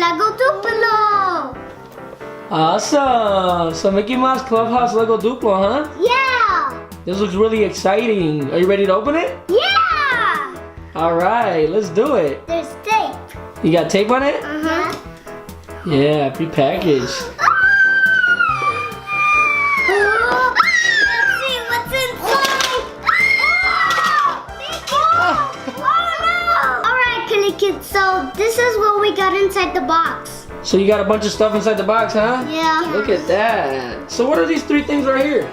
Lego Duplo. Awesome. So Mickey Mouse ClubHouse Lego Duplo, huh? Yeah. This looks really exciting. Are you ready to open it? Yeah. All right, let's do it. There's tape. You got tape on it? Uh-huh. Yeah, prepackaged. Let's see what's inside. Alright, CurlyKids, so this is what we got inside the box. So you got a bunch of stuff inside the box, huh? Yeah. Look at that. So what are these 3 things right here?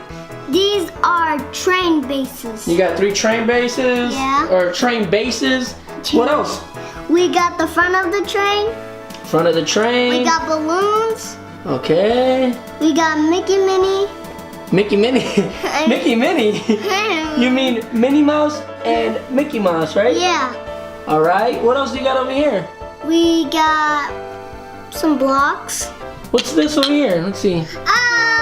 These are train bases. You got 3 train bases? Yeah. Or train bases? What else? We got the front of the train. Front of the train. We got balloons. Okay. We got Mickey Minnie. Mickey Minnie. Mickey Minnie? You mean Minnie Mouse and Mickey Mouse, right? Yeah. All right. What else do you got over here? We got some blocks. What's this over here? Let's see.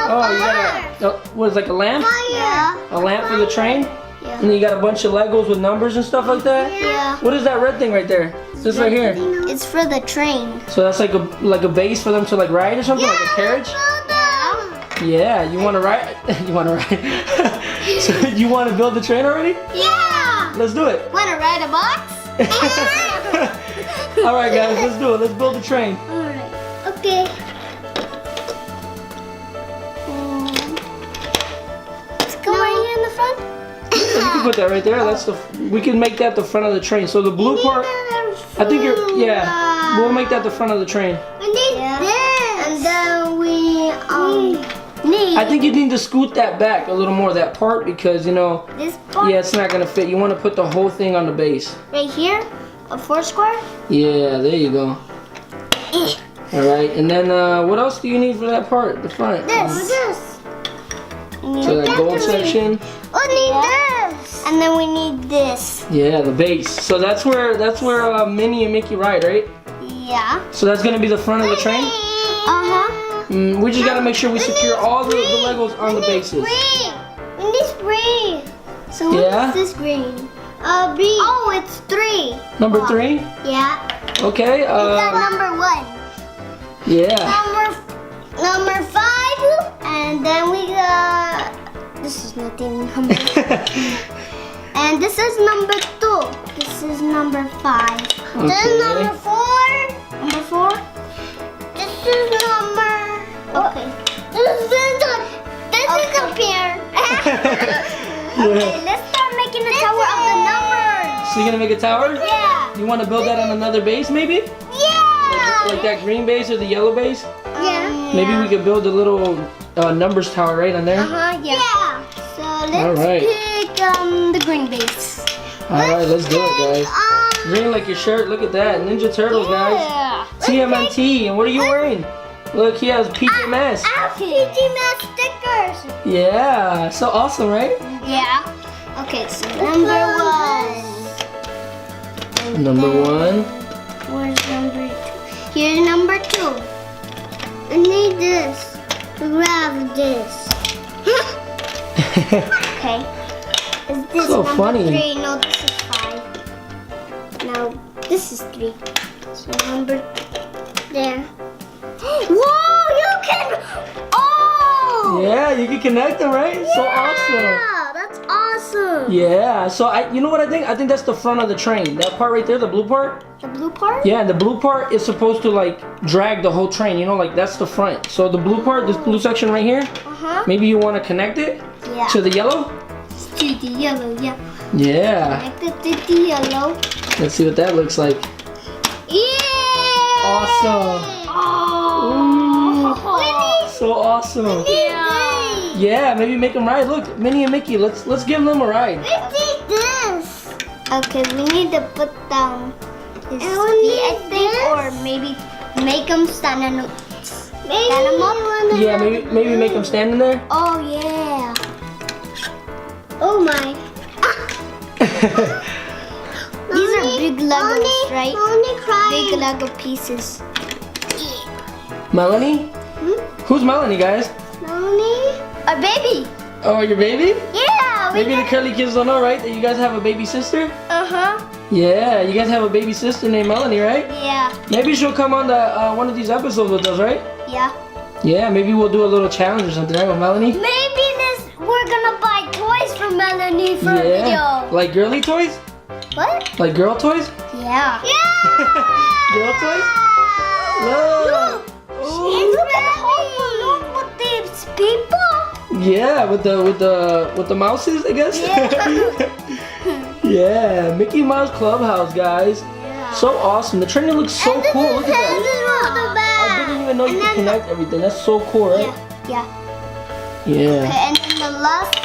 Oh, you fire. got what is it, like a lamp? Yeah. A lamp for the train? Yeah. And you got a bunch of Legos with numbers and stuff like that? Yeah. What is that red thing right there? This right here. It's for the train. So that's like a base for them to like ride or something, like a carriage? Yeah, you want to ride? You want to ride? So you want to build the train already? Yeah. Let's do it. Want to ride a box? All right, guys, let's do it. Let's build the train. All right. Okay. Let's go right here in the front. You can put that right there. That's we can make that the front of the train. So the blue part, I think yeah, we'll make that the front of the train. We need this. And then we need. I think you need to scoot that back a little more, that part, because you know, This part. yeah, it's not gonna fit. You want to put the whole thing on the base. Right here, a 4 square. Yeah, there you go. All right, and then what else do you need for that part, the front? This. So that gold section. We need this. And then we need this. Yeah, the base. So that's where Minnie and Mickey ride, right? Yeah. So that's gonna be the front of the train. Uh-huh. We just gotta make sure we secure all the Legos on the bases. We need spring. So Yeah? what's this green? B. Oh, it's 3. Number 3. Yeah. Okay. Is that number 1? Yeah. Number 5. And then we got. This is nothing number. And this is number 2. This is number 5. This is number 4. Number 4. This is number. Okay. This is up here. Okay, let's start making the tower of the numbers. So you're gonna make a tower? Yeah. You want to build that on another base, maybe? Yeah. Like that green base or the yellow base? Yeah. Maybe we could build a little numbers tower right on there. Yeah. So let's pick the green base. All right, let's do it, guys. Green like your shirt. Look at that, Ninja Turtles, guys. TMNT. And what are you wearing? Look, he has PJMS. I have PJMS stickers. Yeah, so awesome, right? Yeah. Okay, so number 1. Number 1. Where's number 2? Here's number 2. I need this. Grab this. Okay. Is this So number funny. 3? No, this is 5. Now, this is 3. So number there. Whoa, you can. Oh! Yeah, you can connect them, right? So awesome. Yeah, that's awesome. Yeah, so you know what I think? I think that's the front of the train. That part right there, the blue part. The blue part? Yeah, the blue part is supposed to like drag the whole train. You know, like that's the front. So the blue part, this blue section right here, maybe you want to connect it to the yellow. To the yellow, yeah. Yeah. Connect it to the yellow. Let's see what that looks like. Yeah! Awesome. Oh! So awesome. Yeah, maybe make them ride. Look, Minnie and Mickey, let's give them a ride. We need this. Okay, we need to put down this feet, I think, or maybe make them stand on them. Yeah, maybe make them stand in there. Oh yeah. Oh my. These are big Legos, right? Big Lego pieces. Melanie? Who's Melanie, guys? Melanie? Our baby. Oh, your baby? Yeah. Maybe the Curly Kids don't know, right? That you guys have a baby sister? Uh-huh. Yeah, you guys have a baby sister named Melanie, right? Yeah. Maybe she'll come on the one of these episodes with us, right? Yeah. Yeah, maybe we'll do a little challenge or something, right, with Melanie? Maybe we're gonna buy toys for Melanie for a video. Like girly toys? What? Like girl toys? Yeah. Girl toys? Look! It's been home alone with these people. Yeah, with the mouses, I guess. Yeah. Yeah, Mickey Mouse ClubHouse, guys. Yeah. So awesome. The trainer looks so cool. Look at that. I didn't even know you could connect everything. That's so cool, right? Yeah. Yeah. Okay, and then the last.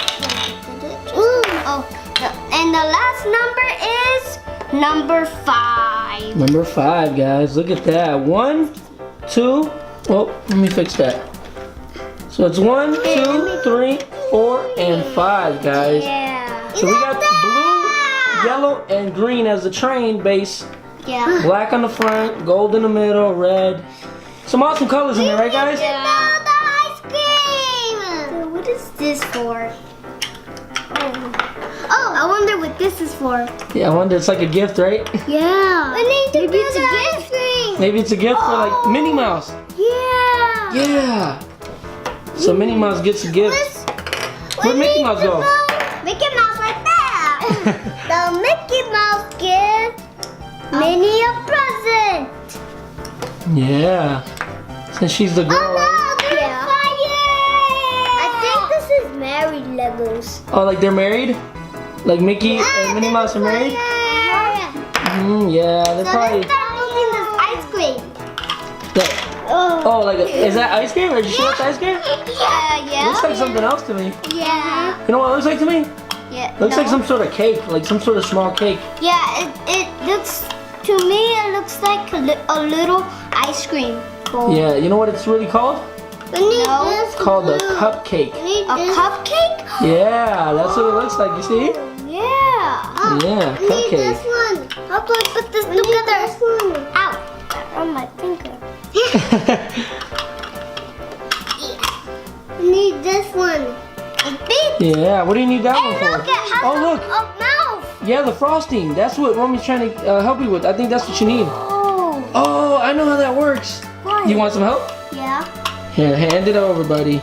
And the last number is number 5. Number 5, guys. Look at that. 1, 2. Oh, let me fix that. So it's 1, 2, 3, 4, and 5, guys. Yeah. So we got blue, yellow, and green as the train base. Yeah. Black on the front, gold in the middle, red. Some awesome colors in there, right, guys? The ice cream. So what is this for? Oh, I wonder what this is for. Yeah, I wonder. It's like a gift, right? Yeah. Maybe it's a gift. Maybe it's a gift for like Minnie Mouse. Yeah. Yeah. So Minnie Mouse gets a gift. Where'd Mickey Mouse go? Mickey Mouse right there. The Mickey Mouse gives Minnie a present. Yeah. Since she's the girl, right? Yeah. I think this is married Legos. Oh, like they're married? Like Mickey and Minnie Mouse are married? Yeah, they're probably. Start moving this ice cream. Oh, like is that ice cream? Or did you see what's ice cream? Yeah. Looks like something else to me. Yeah. You know what it looks like to me? Yeah. Looks like some sort of cake, like some sort of small cake. Yeah, it looks, to me, it looks like a little ice cream bowl. Yeah, you know what it's really called? It's called a cupcake. A cupcake? Yeah, that's what it looks like, you see? Yeah. Yeah, I need this cupcake. one. How do I put this together? Ow. On my finger. I need this one. Yeah, what do you need that one for? Look, it has Oh, look. a mouth. Yeah, the frosting. That's what Romy's trying to help you with. I think that's what you need. Oh. Oh, I know how that works. What? You want some help? Yeah. Here, hand it over, buddy.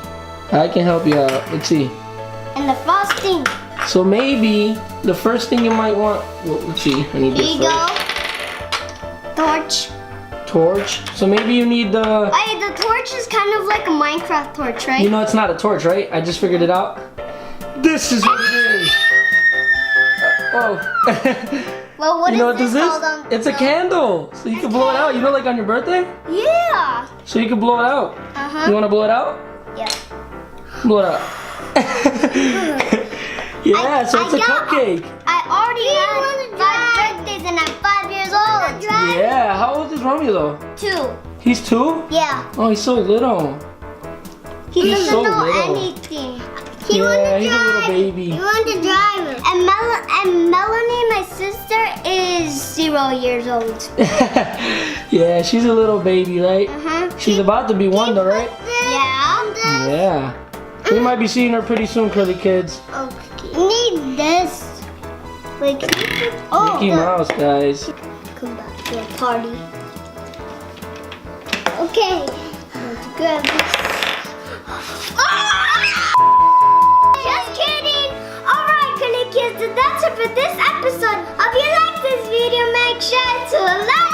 I can help you out. Let's see. And the frosting. So maybe the first thing you might want. Well, let's see. I need Here this you go. first. Torch. Torch. So maybe you need the. Hey, the torch is kind of like a Minecraft torch, right? You know it's not a torch, right? I just figured it out. This is what it is. Oh. Well, what You know what is this this is? called? It's a candle. So you can blow it out. You know, like on your birthday? Yeah. So you can blow it out. You want to blow it out? Yeah. Blow it out. Yeah, so it's a cupcake. I already had 5 birthdays and I'm 5 years old. Yeah, how old is Romeo though? 2. He's 2? Yeah. Oh, he's so little. He He's doesn't so know little. anything. Yeah, he's a little baby. He wanted to drive it. And Melanie, my sister, is 0 years old. Yeah, she's a little baby, right? Uh-huh. She's about to be 1 though, right? Yeah. Yeah. We might be seeing her pretty soon, Curly Kids. Okay. Need this. Like, Mickey Mouse, guys. Come back to a party. Okay. Let's grab this. Just kidding. Alright, Curly Kids, that's it for this episode. If you like this video, make sure to like